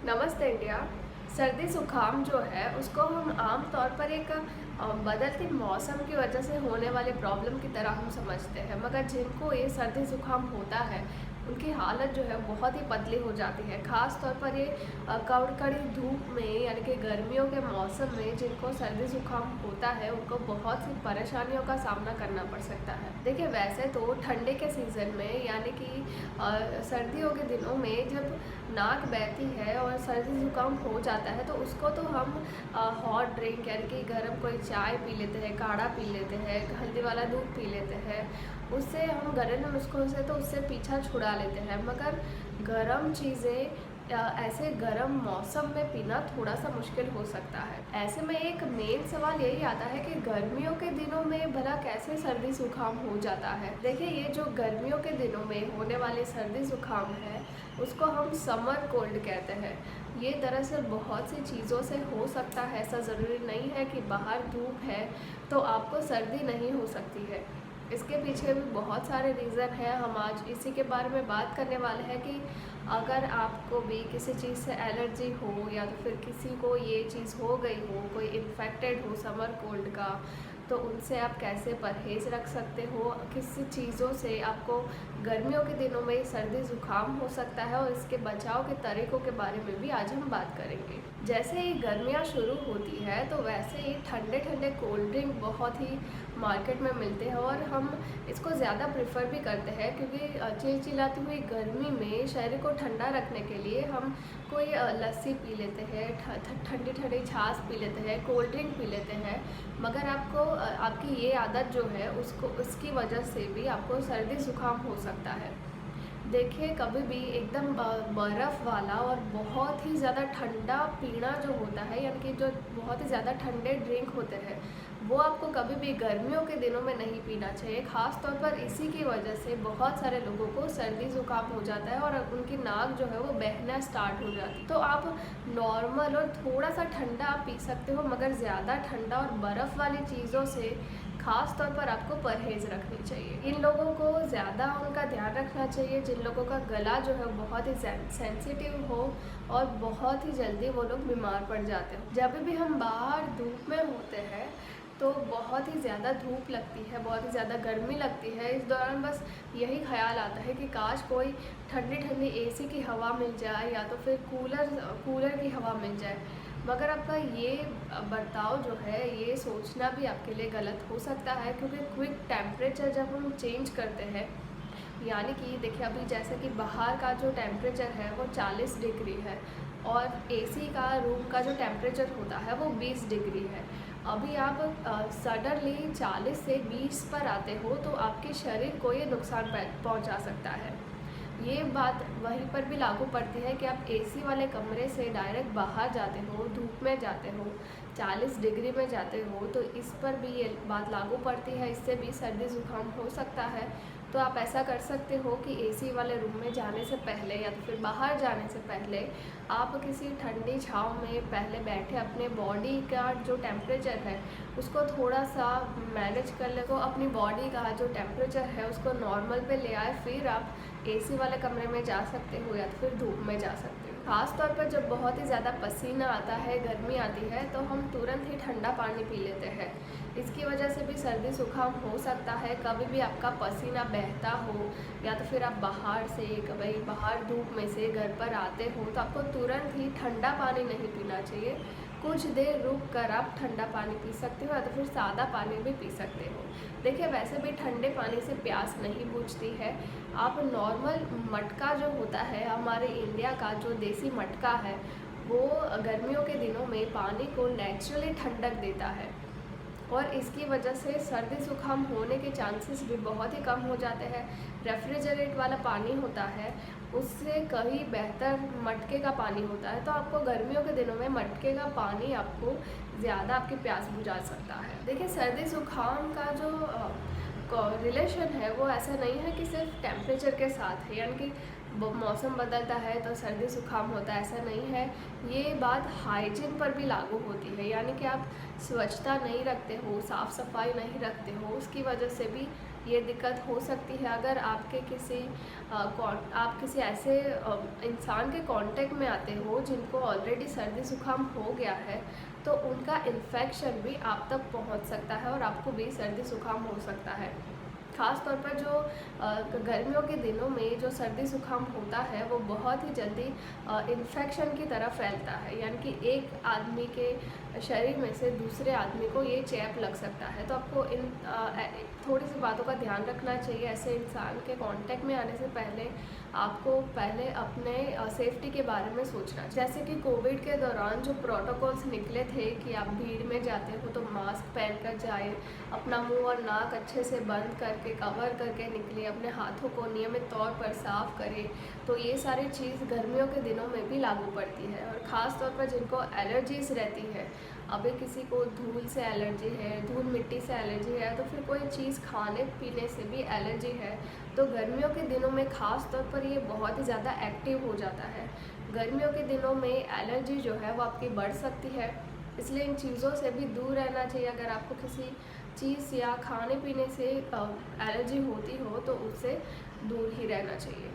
नमस्ते इंडिया। सर्दी ज़ुकाम जो है उसको हम आम तौर पर एक बदलते मौसम की वजह से होने वाले प्रॉब्लम की तरह हम समझते हैं, मगर जिनको ये सर्दी ज़ुकाम होता है उनकी हालत जो है बहुत ही पतली हो जाती है। ख़ास तौर पर ये कड़कड़ी धूप में यानी कि गर्मियों के मौसम में जिनको सर्दी ज़ुकाम होता है उनको बहुत सी परेशानियों का सामना करना पड़ सकता है। देखिए, वैसे तो ठंडे के सीज़न में यानी कि सर्दियों के दिनों में जब नाक बहती है और सर्दी ज़ुकाम हो जाता है तो उसको तो हम हॉट ड्रिंक यानी कि गर्म कोई चाय पी लेते हैं, काढ़ा पी लेते हैं, हल्दी वाला दूध पी लेते हैं। उससे हम घरेलू नुस्खों से तो उससे पीछा छुड़ा लेते हैं, मगर गर्म चीज़ें ऐसे गर्म मौसम में पीना थोड़ा सा मुश्किल हो सकता है। ऐसे में एक मेन सवाल यही आता है कि गर्मियों के दिनों में भला कैसे सर्दी ज़ुकाम हो जाता है। देखिए, ये जो गर्मियों के दिनों में होने वाली सर्दी ज़ुकाम है उसको हम समर कोल्ड कहते हैं। ये दरअसल बहुत सी चीज़ों से हो सकता है, ऐसा ज़रूरी नहीं है कि बाहर धूप है तो आपको सर्दी नहीं हो सकती है। इसके पीछे भी बहुत सारे रीज़न हैं। हम आज इसी के बारे में बात करने वाले हैं कि अगर आपको भी किसी चीज़ से एलर्जी हो या तो फिर किसी को ये चीज़ हो गई हो, कोई इन्फेक्टेड हो समर कोल्ड का, तो उनसे आप कैसे परहेज़ रख सकते हो, किस चीज़ों से आपको गर्मियों के दिनों में सर्दी ज़ुकाम हो सकता है और इसके बचाव के तरीक़ों के बारे में भी आज हम बात करेंगे। जैसे ही गर्मियाँ शुरू होती है तो वैसे ही ठंडे ठंडे कोल्ड ड्रिंक बहुत ही मार्केट में मिलते हैं और हम इसको ज़्यादा प्रेफर भी करते हैं, क्योंकि चिलचिलाती हुई गर्मी में शरीर को ठंडा रखने के लिए हम कोई लस्सी पी लेते हैं, ठंडी ठंडी छाछ पी लेते हैं, कोल्ड ड्रिंक पी लेते हैं। मगर आपको आपकी ये आदत जो है उसकी वजह से भी आपको सर्दी ज़ुकाम हो सकता है। देखिए, कभी भी एकदम बर्फ़ वाला और बहुत ही ज़्यादा ठंडा पीना जो होता है यानी कि जो बहुत ही ज़्यादा ठंडे ड्रिंक होते हैं वो आपको कभी भी गर्मियों के दिनों में नहीं पीना चाहिए। ख़ास तौर पर इसी की वजह से बहुत सारे लोगों को सर्दी ज़ुकाम हो जाता है और उनकी नाक जो है वो बहना स्टार्ट हो जाती है। तो आप नॉर्मल और थोड़ा सा ठंडा आप पी सकते हो, मगर ज़्यादा ठंडा और बर्फ़ वाली चीज़ों से ख़ास तौर पर आपको परहेज़ रखनी चाहिए। इन लोगों को ज़्यादा उनका ध्यान रखना चाहिए जिन लोगों का गला जो है बहुत ही सेंसिटिव हो और बहुत ही जल्दी वो लोग बीमार पड़ जाते हो। जब भी हम बाहर धूप में होते हैं तो बहुत ही ज़्यादा धूप लगती है, बहुत ही ज़्यादा गर्मी लगती है। इस दौरान बस यही ख़्याल आता है कि काश कोई ठंडी ठंडी एसी की हवा मिल जाए या तो फिर कूलर की हवा मिल जाए। मगर आपका ये बर्ताव जो है, ये सोचना भी आपके लिए गलत हो सकता है, क्योंकि क्विक टेम्परेचर जब हम चेंज करते हैं यानी कि देखिए, अभी जैसे कि बाहर का जो टेम्परेचर है वो 40 डिग्री है और एसी का रूम का जो टेम्परेचर होता है वो 20 डिग्री है। अभी आप सडनली 40 से 20 पर आते हो तो आपके शरीर को ये नुकसान पहुंचा सकता है। ये बात वहीं पर भी लागू पड़ती है कि आप एसी वाले कमरे से डायरेक्ट बाहर जाते हो, धूप में जाते हो, 40 डिग्री में जाते हो, तो इस पर भी ये बात लागू पड़ती है। इससे भी सर्दी ज़ुकाम हो सकता है। तो आप ऐसा कर सकते हो कि एसी वाले रूम में जाने से पहले या तो फिर बाहर जाने से पहले आप किसी ठंडी छाँव में पहले बैठे अपने बॉडी का जो टेम्परेचर है उसको थोड़ा सा मैनेज कर ले, तो अपनी बॉडी का जो टेम्परेचर है उसको नॉर्मल पे ले आए, फिर आप एसी वाले कमरे में जा सकते हो या तो फिर धूप में जा सकते हो। ख़ास तौर पर जब बहुत ही ज़्यादा पसीना आता है, गर्मी आती है, तो हम तुरंत ही ठंडा पानी पी लेते हैं। इसकी वजह से भी सर्दी ज़ुकाम हो सकता है। कभी भी आपका पसीना बहता हो या तो फिर आप बाहर से कभी बाहर धूप में से घर पर आते हो तो आपको तुरंत ही ठंडा पानी नहीं पीना चाहिए। कुछ देर रुक कर आप ठंडा पानी पी सकते हो या तो फिर सादा पानी भी पी सकते हो। देखिए, वैसे भी ठंडे पानी से प्यास नहीं बुझती है। आप नॉर्मल मटका जो होता है, हमारे इंडिया का जो देसी मटका है, वो गर्मियों के दिनों में पानी को नेचुरली ठंडक देता है और इसकी वजह से सर्दी ज़ुकाम होने के चांसेस भी बहुत ही कम हो जाते हैं। रेफ्रिजरेट वाला पानी होता है उससे कहीं बेहतर मटके का पानी होता है, तो आपको गर्मियों के दिनों में मटके का पानी आपको ज़्यादा आपकी प्यास बुझा सकता है। देखिए, सर्दी ज़ुकाम का जो रिलेशन है वो ऐसा नहीं है कि सिर्फ टेम्परेचर के साथ है, यानी कि मौसम बदलता है तो सर्दी ज़ुकाम होता है, ऐसा नहीं है। ये बात हाइजीन पर भी लागू होती है, यानी कि आप स्वच्छता नहीं रखते हो, साफ़ सफाई नहीं रखते हो, उसकी वजह से भी ये दिक्कत हो सकती है अगर आपके आप किसी ऐसे इंसान के कांटेक्ट में आते हो जिनको ऑलरेडी सर्दी ज़ुकाम हो गया है, तो उनका इन्फेक्शन भी आप तक पहुंच सकता है और आपको भी सर्दी ज़ुकाम हो सकता है। ख़ास तौर पर जो गर्मियों के दिनों में जो सर्दी ज़ुकाम होता है वो बहुत ही जल्दी इन्फेक्शन की तरह फैलता है, यानी कि एक आदमी के शरीर में से दूसरे आदमी को ये चेप लग सकता है। तो आपको थोड़ी सी बातों का ध्यान रखना चाहिए। ऐसे इंसान के कांटेक्ट में आने से पहले आपको पहले अपने सेफ्टी के बारे में सोचना चाहिए। जैसे कि कोविड के दौरान जो प्रोटोकॉल्स निकले थे कि आप भीड़ में जाते हो तो मास्क पहन कर जाए, अपना मुंह और नाक अच्छे से बंद करके कवर करके निकले, अपने हाथों को नियमित तौर पर साफ़ करें, तो ये सारी चीज़ गर्मियों के दिनों में भी लागू पड़ती है। और ख़ास तौर पर जिनको एलर्जीज़ रहती है, अभी किसी को धूल से एलर्जी है, धूल मिट्टी से एलर्जी है, तो फिर कोई चीज़ खाने पीने से भी एलर्जी है, तो गर्मियों के दिनों में ख़ास तौर पर ये बहुत ही ज़्यादा एक्टिव हो जाता है। गर्मियों के दिनों में एलर्जी जो है वो आपकी बढ़ सकती है, इसलिए इन चीज़ों से भी दूर रहना चाहिए। अगर आपको किसी चीज़ या खाने पीने से एलर्जी होती हो तो उससे दूर ही रहना चाहिए।